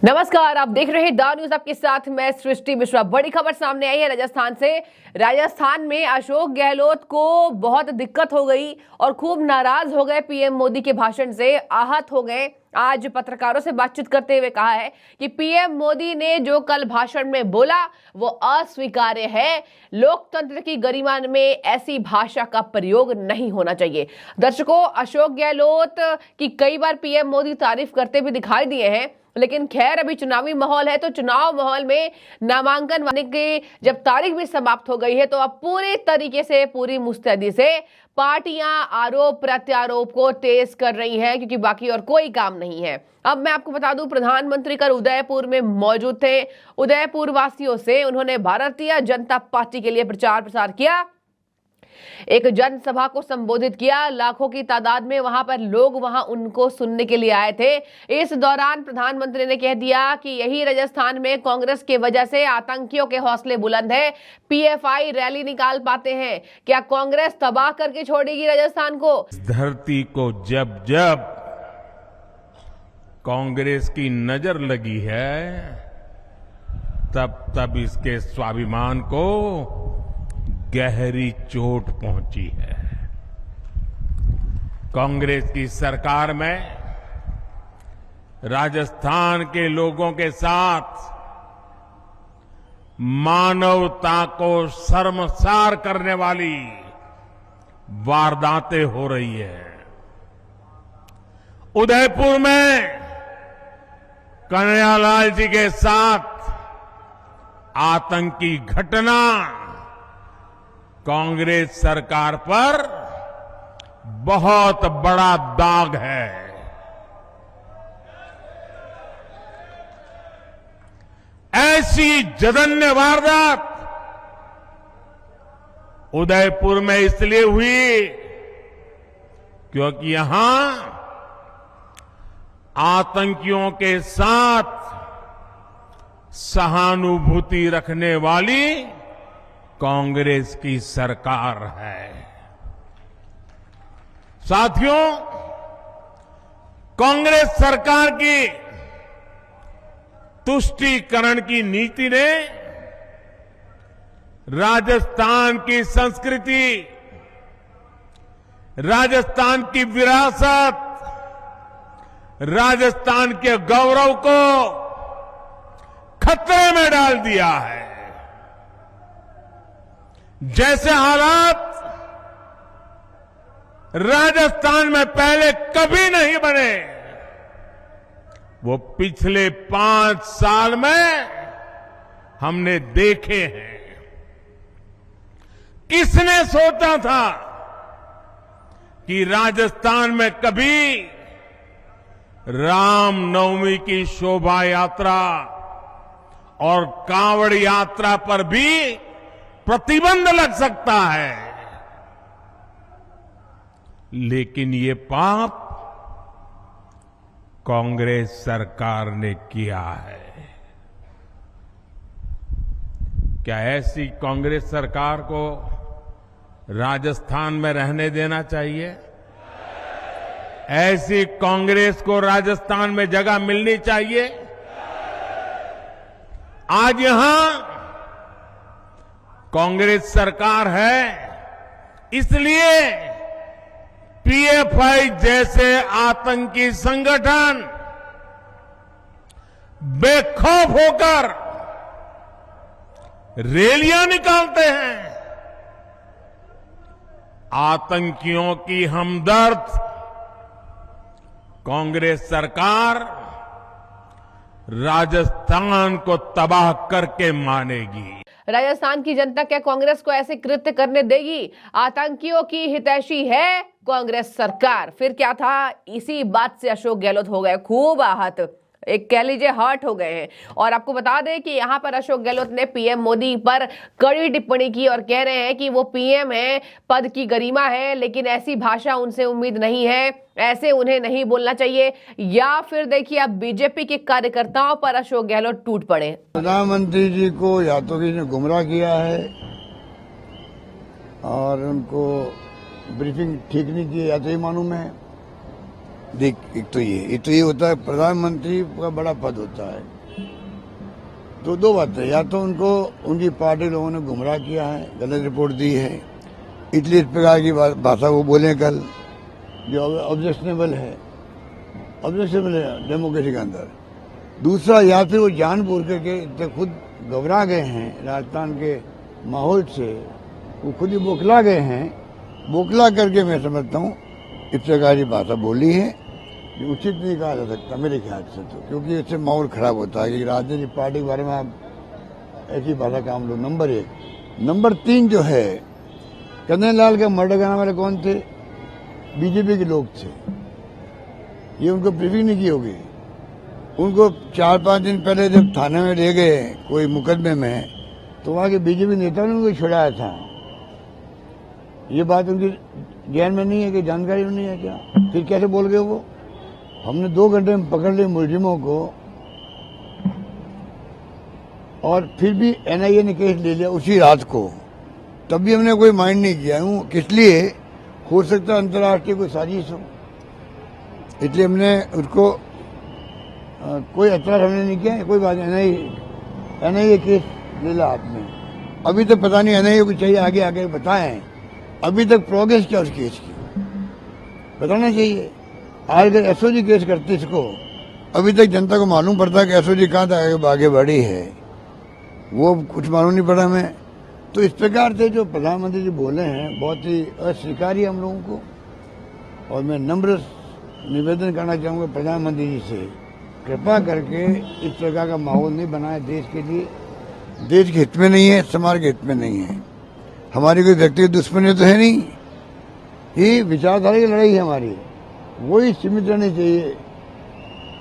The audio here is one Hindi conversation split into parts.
नमस्कार, आप देख रहे हैं द न्यूज। आपके साथ मैं सृष्टि मिश्रा। बड़ी खबर सामने आई है राजस्थान से। राजस्थान में अशोक गहलोत को बहुत दिक्कत हो गई और खूब नाराज हो गए। पीएम मोदी के भाषण से आहत हो गए। आज पत्रकारों से बातचीत करते हुए कहा है कि पीएम मोदी ने जो कल भाषण में बोला वो अस्वीकार्य है। लोकतंत्र की गरिमा में ऐसी भाषा का प्रयोग नहीं होना चाहिए। दर्शकों, अशोक गहलोत की कई बार पीएम मोदी तारीफ करते भी दिखाई दिए हैं, लेकिन खैर अभी चुनावी माहौल है, तो चुनाव माहौल में नामांकन वाले की जब तारीख भी समाप्त हो गई है तो अब पूरी तरीके से, पूरी मुस्तैदी से पार्टियां आरोप प्रत्यारोप को तेज कर रही हैं, क्योंकि बाकी और कोई काम नहीं है। अब मैं आपको बता दूं, प्रधानमंत्री कल उदयपुर में मौजूद थे। उदयपुर वासियों से उन्होंने भारतीय जनता पार्टी के लिए प्रचार प्रसार किया। एक जनसभा को संबोधित किया। लाखों की तादाद में वहां पर लोग उनको सुनने के लिए आए थे। इस दौरान प्रधानमंत्री ने कह दिया कि यही राजस्थान में कांग्रेस की वजह से आतंकियों के हौसले बुलंद है। पीएफआई रैली निकाल पाते हैं, क्या कांग्रेस तबाह करके छोड़ेगी राजस्थान को? धरती को जब जब कांग्रेस की नजर लगी है, तब तब इसके स्वाभिमान को गहरी चोट पहुंची है। कांग्रेस की सरकार में राजस्थान के लोगों के साथ मानवता को शर्मसार करने वाली वारदातें हो रही है। उदयपुर में कन्हैयालाल जी के साथ आतंकी घटना कांग्रेस सरकार पर बहुत बड़ा दाग है। ऐसी जघन्य वारदात उदयपुर में इसलिए हुई क्योंकि यहां आतंकियों के साथ सहानुभूति रखने वाली कांग्रेस की सरकार है। साथियों, कांग्रेस सरकार की तुष्टीकरण की नीति ने राजस्थान की संस्कृति, राजस्थान की विरासत, राजस्थान के गौरव को खतरे में डाल दिया है। जैसे हालात राजस्थान में पहले कभी नहीं बने, वो पिछले 5 साल में हमने देखे हैं। किसने सोचा था कि राजस्थान में कभी रामनवमी की शोभा यात्रा और कांवड़ यात्रा पर भी प्रतिबंध लग सकता है? लेकिन ये पाप कांग्रेस सरकार ने किया है। क्या ऐसी कांग्रेस सरकार को राजस्थान में रहने देना चाहिए? ऐसी कांग्रेस को राजस्थान में जगह मिलनी चाहिए? आज यहां कांग्रेस सरकार है, इसलिए पीएफआई जैसे आतंकी संगठन बेखौफ होकर रैलियां निकालते हैं। आतंकियों की हमदर्द कांग्रेस सरकार राजस्थान को तबाह करके मानेगी। राजस्थान की जनता क्या कांग्रेस को ऐसे कृत्य करने देगी? आतंकियों की हितैषी है कांग्रेस सरकार। फिर क्या था? इसी बात से अशोक गहलोत हो गए खूब आहत, एक कह लीजिए हर्ट हो गए हैं। और आपको बता दें कि यहां पर अशोक गहलोत ने पीएम मोदी पर कड़ी टिप्पणी की और कह रहे हैं कि वो पीएम है, पद की गरिमा है, लेकिन ऐसी भाषा उनसे उम्मीद नहीं है, ऐसे उन्हें नहीं बोलना चाहिए। या फिर देखिए, अब बीजेपी के कार्यकर्ताओं पर अशोक गहलोत टूट पड़े। प्रधानमंत्री जी को या तो किसी ने गुमराह किया है और उनको ब्रीफिंग ठीक नहीं की, या तो ये मालूम है। देख, एक तो ये होता है, प्रधानमंत्री का बड़ा पद होता है, तो दो बातें, या तो उनको उनकी पार्टी लोगों ने गुमराह किया है, गलत रिपोर्ट दी है, इसलिए इस प्रकार की भाषा वो बोले कल, जो ऑब्जेक्शनेबल है डेमोक्रेसी के अंदर। दूसरा, या फिर वो जानबूझ करके इतने खुद घबरा गए हैं राजस्थान के माहौल से, वो खुद ही बौखला गए हैं, बौखला करके मैं समझता हूँ इस प्रकार की भाषा बोली है, जो उचित नहीं कहा जा सकता मेरे ख्याल से, तो क्योंकि इससे माहौल खराब होता है कि राजनीतिक पार्टी के बारे में आप ऐसी भाषा का हम लोग। नंबर 1। नंबर 3 जो है, कन्हैयालाल का मर्डर करने वाले कौन थे? बीजेपी के लोग थे। ये उनको ब्रीफिंग नहीं की होगी। उनको 4-5 दिन पहले जब थाने में ले गए कोई मुकदमे में, तो वहाँ के बीजेपी नेताओं ने उनको छुड़ाया था। ये बात उनकी ज्ञान में नहीं है कि जानकारी में नहीं है क्या? फिर कैसे बोल गए वो? हमने 2 घंटे में पकड़ लिए मुलजिमों को, और फिर भी एनआईए ने केस ले लिया उसी रात को, तब भी हमने कोई माइंड नहीं किया। किस लिए? हो सकता है अंतर्राष्ट्रीय कोई साजिश हो, इसलिए हमने उसको कोई एतराज हमने नहीं किया। कोई बात नहीं, एनआईए केस ले ला आपने। अभी तक पता नहीं एनआईए को चाहिए आगे आगे बताएं, अभी तक प्रोग्रेस क्या उस केस की बताना चाहिए। आज अगर एसओजी केस करते इसको, अभी तक जनता को मालूम पड़ता है कि एसओजी कहाँ तक आगे बढ़ी है, वो कुछ मालूम नहीं पड़ा हमें। तो इस प्रकार से जो प्रधानमंत्री जी बोले हैं, बहुत ही अस्वीकार्य हम लोगों को। और मैं नम्र निवेदन करना चाहूँगा प्रधानमंत्री जी से, कृपा करके इस प्रकार का माहौल नहीं बनाए देश के लिए। देश के हित में नहीं है, समाज के हित में नहीं है। हमारी कोई व्यक्तिगत दुश्मनी तो है नहीं, ये विचारधारा की लड़ाई है हमारी, वही सीमित रहनी चाहिए,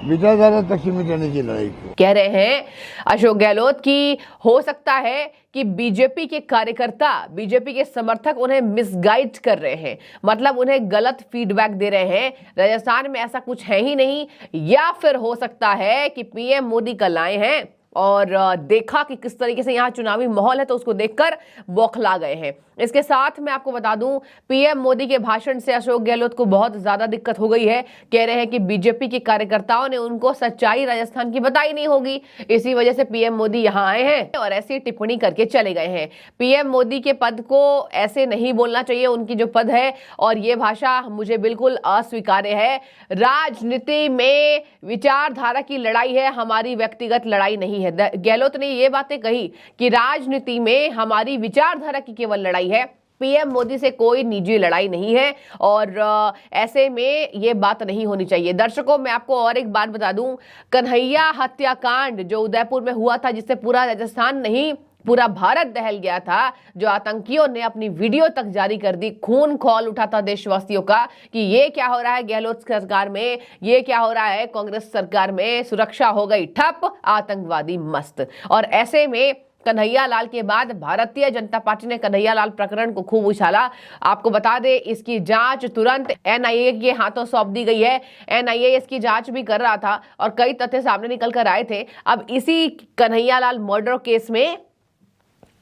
विचारधारा तक सीमित रहनी चाहिए लड़ाई को। कह रहे हैं अशोक गहलोत की हो सकता है कि बीजेपी के कार्यकर्ता, बीजेपी के समर्थक उन्हें मिसगाइड कर रहे हैं, मतलब उन्हें गलत फीडबैक दे रहे हैं। राजस्थान में ऐसा कुछ है ही नहीं। या फिर हो सकता है कि पीएम मोदी कल आए हैं और देखा कि किस तरीके से यहाँ चुनावी माहौल है, तो उसको देखकर बौखला गए हैं। इसके साथ मैं आपको बता दूं, पीएम मोदी के भाषण से अशोक गहलोत को बहुत ज्यादा दिक्कत हो गई है। कह रहे हैं कि बीजेपी के कार्यकर्ताओं ने उनको सच्चाई राजस्थान की बताई नहीं होगी, इसी वजह से पीएम मोदी यहाँ आए हैं और ऐसी टिप्पणी करके चले गए हैं। पीएम मोदी के पद को ऐसे नहीं बोलना चाहिए, उनकी जो पद है, और ये भाषा मुझे बिल्कुल अस्वीकार्य है। राजनीति में विचारधारा की लड़ाई है, हमारी व्यक्तिगत लड़ाई नहीं है। गहलोत ने ये बातें कही कि राजनीति में हमारी विचारधारा की केवल लड़ाई है, पीएम मोदी से कोई निजी लड़ाई नहीं है, और ऐसे में ये बात नहीं होनी चाहिए। दर्शकों, मैं आपको और एक बात बता दूं, कन्हैया हत्याकांड जो उदयपुर में हुआ था, जिससे पूरा राजस्थान नहीं पूरा भारत दहल गया था, जो आतंकियों ने अपनी वीडियो तक जारी कर दी, खून खौल उठा था देशवासियों का कि ये क्या हो रहा है गहलोत सरकार में, ये क्या हो रहा है कांग्रेस सरकार में। सुरक्षा हो गई ठप, आतंकवादी मस्त। और ऐसे में कन्हैयालाल के बाद भारतीय जनता पार्टी ने कन्हैयालाल प्रकरण को खूब उछाला। आपको बता दें, इसकी जांच तुरंत एनआईए के हाथों सौंप दी गई है। एनआईए इसकी जांच भी कर रहा था और कई तथ्य सामने निकल कर आए थे। अब इसी कन्हैयालाल मर्डर केस में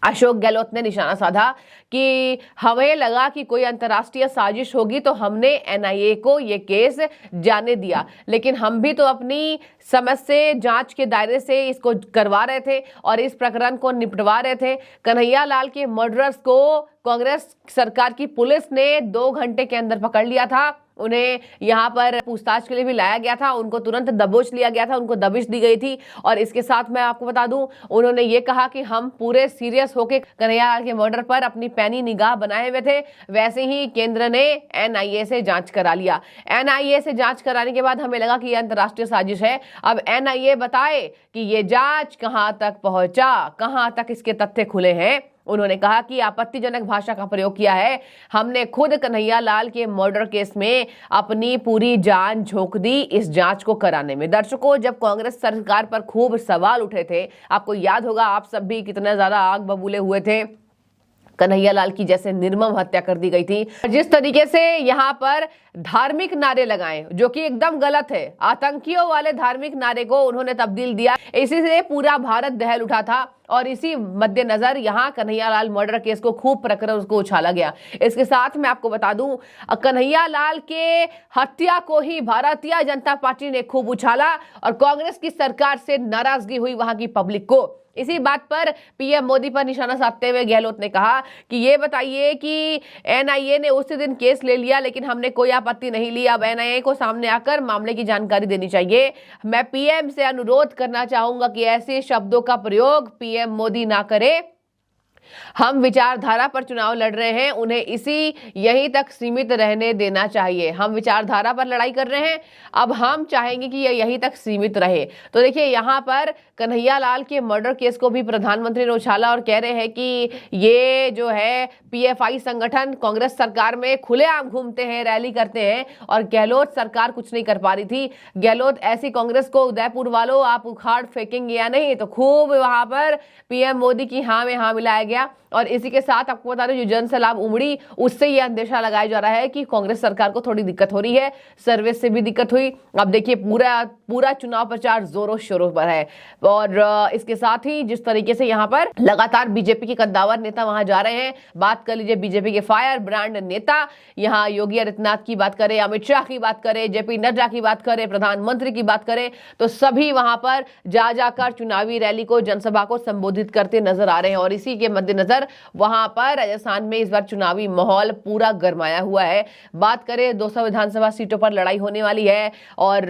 अशोक गहलोत ने निशाना साधा कि हमें लगा कि कोई अंतर्राष्ट्रीय साजिश होगी, तो हमने एनआईए को ये केस जाने दिया, लेकिन हम भी तो अपनी समझ से जांच के दायरे से इसको करवा रहे थे और इस प्रकरण को निपटवा रहे थे। कन्हैयालाल के मर्डरर्स को कांग्रेस सरकार की पुलिस ने 2 घंटे के अंदर पकड़ लिया था। उन्हें यहाँ पर पूछताछ के लिए भी लाया गया था, उनको तुरंत दबोच लिया गया था, उनको दबिश दी गई थी। और इसके साथ मैं आपको बता दूं, उन्होंने ये कहा कि हम पूरे सीरियस होकर कन्हैयालाल के मर्डर पर अपनी पैनी निगाह बनाए हुए थे। वैसे ही केंद्र ने एनआईए से जांच करा लिया। एनआईए से जांच कराने के बाद हमें लगा कि यह अंतर्राष्ट्रीय साजिश है। अब एनआईए बताए कि ये जांच कहां तक पहुंचा, कहां तक इसके तथ्य खुले हैं। उन्होंने कहा कि आपत्तिजनक भाषा का प्रयोग किया है। हमने खुद कन्हैयालाल के मर्डर केस में अपनी पूरी जान झोंक दी इस जांच को कराने में। दर्शकों, जब कांग्रेस सरकार पर खूब सवाल उठे थे, आपको याद होगा, आप सब भी कितना ज्यादा आग बबूले हुए थे, कन्हैयालाल की जैसे निर्मम हत्या कर दी गई थी। जिस तरीके से यहाँ पर धार्मिक नारे लगाए, जो कि एकदम गलत है, आतंकियों वाले धार्मिक नारे को उन्होंने तब्दील दिया, इसी से पूरा भारत दहल उठा था। और इसी मद्देनजर यहाँ कन्हैयालाल मर्डर केस को खूब प्रकरण उसको उछाला गया। इसके साथ मैं आपको बता दूं, कन्हैयालाल के हत्या को ही भारतीय जनता पार्टी ने खूब उछाला और कांग्रेस की सरकार से नाराजगी हुई वहां की पब्लिक को। इसी बात पर पीएम मोदी पर निशाना साधते हुए गहलोत ने कहा कि ये बताइए कि एनआईए ने उसी दिन केस ले लिया, लेकिन हमने कोई आपत्ति नहीं ली। अब एनआईए को सामने आकर मामले की जानकारी देनी चाहिए। मैं पीएम से अनुरोध करना चाहूंगा कि ऐसे शब्दों का प्रयोग पीएम मोदी ना करे। हम विचारधारा पर चुनाव लड़ रहे हैं, उन्हें यहीं तक सीमित रहने देना चाहिए। हम विचारधारा पर लड़ाई कर रहे हैं, अब हम चाहेंगे कि यह यहीं तक सीमित रहे। तो देखिए, यहाँ पर कन्हैया लाल के मर्डर केस को भी प्रधानमंत्री ने उछाला और कह रहे हैं कि ये जो है पीएफआई संगठन कांग्रेस सरकार में खुलेआम घूमते हैं, रैली करते हैं, और गहलोत सरकार कुछ नहीं कर पा रही थी। गहलोत ऐसी कांग्रेस को उदयपुर वालों आप उखाड़ फेंकेंगे या नहीं, तो खूब वहां पर पीएम मोदी की हाँ में हाँ मिलाया गया। और इसी के साथ आपको बता दें, जो जन सैलाब उमड़ी उससे यह अंदेशा लगाया जा रहा है कि कांग्रेस सरकार को थोड़ी दिक्कत हो रही है, सर्विस से भी दिक्कत हुई। अब देखिए, पूरा चुनाव प्रचार जोरों शोरों पर है। और इसके साथ ही जिस तरीके से यहाँ पर लगातार बीजेपी के कद्दावर नेता वहां जा रहे हैं, बात कर लीजिए बीजेपी के फायर ब्रांड नेता, यहाँ योगी आदित्यनाथ की बात करें, अमित शाह की बात करें, जेपी नड्डा की बात करें, प्रधानमंत्री की बात करें, तो सभी वहां पर जाकर चुनावी रैली को, जनसभा को संबोधित करते नजर आ रहे हैं। और इसी के मद्देनजर वहां पर राजस्थान में इस बार चुनावी माहौल पूरा गरमाया हुआ है। बात करें 200 विधानसभा सीटों पर लड़ाई होने वाली है, और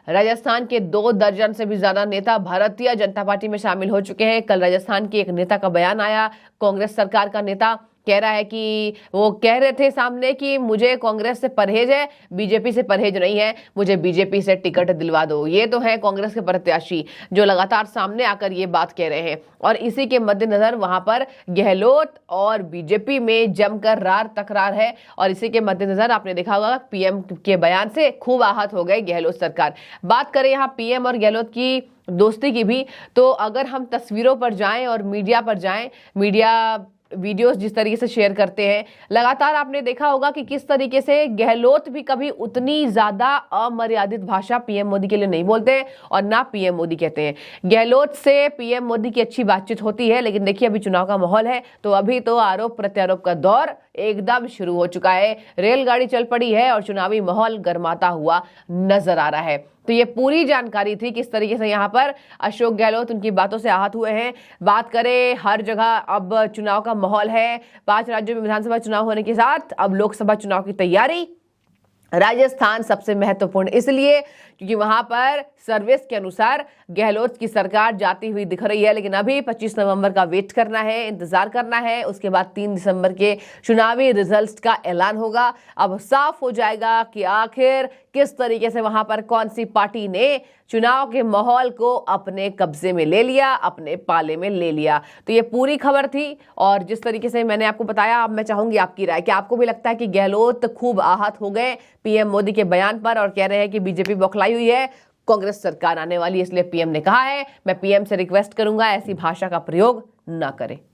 राजस्थान के 2 दर्जन से भी ज्यादा नेता भारतीय जनता पार्टी में शामिल हो चुके हैं। कल राजस्थान के एक नेता का बयान आया, कांग्रेस सरकार का नेता कह रहा है कि वो कह रहे थे सामने कि मुझे कांग्रेस से परहेज है, बीजेपी से परहेज नहीं है, मुझे बीजेपी से टिकट दिलवा दो। ये तो है कांग्रेस के प्रत्याशी जो लगातार सामने आकर ये बात कह रहे हैं। और इसी के मद्देनजर वहां पर गहलोत और बीजेपी में जमकर रार तकरार है। और इसी के मद्देनजर आपने देखा होगा पीएम के बयान से खूब आहत हो गए गहलोत सरकार। बात करें यहाँ पीएम और गहलोत की दोस्ती की भी, तो अगर हम तस्वीरों पर जाएं और मीडिया पर जाएं, मीडिया वीडियोस जिस तरीके से शेयर करते हैं, लगातार आपने देखा होगा कि किस तरीके से गहलोत भी कभी उतनी ज्यादा अमर्यादित भाषा पीएम मोदी के लिए नहीं बोलते और ना पीएम मोदी कहते हैं। गहलोत से पीएम मोदी की अच्छी बातचीत होती है, लेकिन देखिए अभी चुनाव का माहौल है, तो अभी तो आरोप प्रत्यारोप का दौर एकदम शुरू हो चुका है। रेलगाड़ी चल पड़ी है और चुनावी माहौल गर्माता हुआ नजर आ रहा है। तो ये पूरी जानकारी थी किस तरीके से यहाँ पर अशोक गहलोत उनकी बातों से आहत हुए हैं। बात करें, हर जगह अब चुनाव का माहौल है। 5 राज्यों में विधानसभा चुनाव होने के साथ अब लोकसभा चुनाव की तैयारी। राजस्थान सबसे महत्वपूर्ण इसलिए क्योंकि वहां पर सर्विस के अनुसार गहलोत की सरकार जाती हुई दिख रही है, लेकिन अभी 25 नवंबर का वेट करना है, इंतजार करना है। उसके बाद 3 दिसंबर के चुनावी रिजल्ट्स का ऐलान होगा। अब साफ हो जाएगा कि आखिर किस तरीके से वहां पर कौन सी पार्टी ने चुनाव के माहौल को अपने कब्जे में ले लिया, अपने पाले में ले लिया। तो ये पूरी खबर थी, और जिस तरीके से मैंने आपको बताया, अब मैं चाहूंगी आपकी राय। क्या आपको भी लगता है कि गहलोत खूब आहत हो गए पीएम मोदी के बयान पर और कह रहे हैं कि बीजेपी बौखलाई हुई है, कांग्रेस सरकार आने वाली है, इसलिए पीएम ने कहा है मैं पीएम से रिक्वेस्ट करूंगा ऐसी भाषा का प्रयोग ना करें।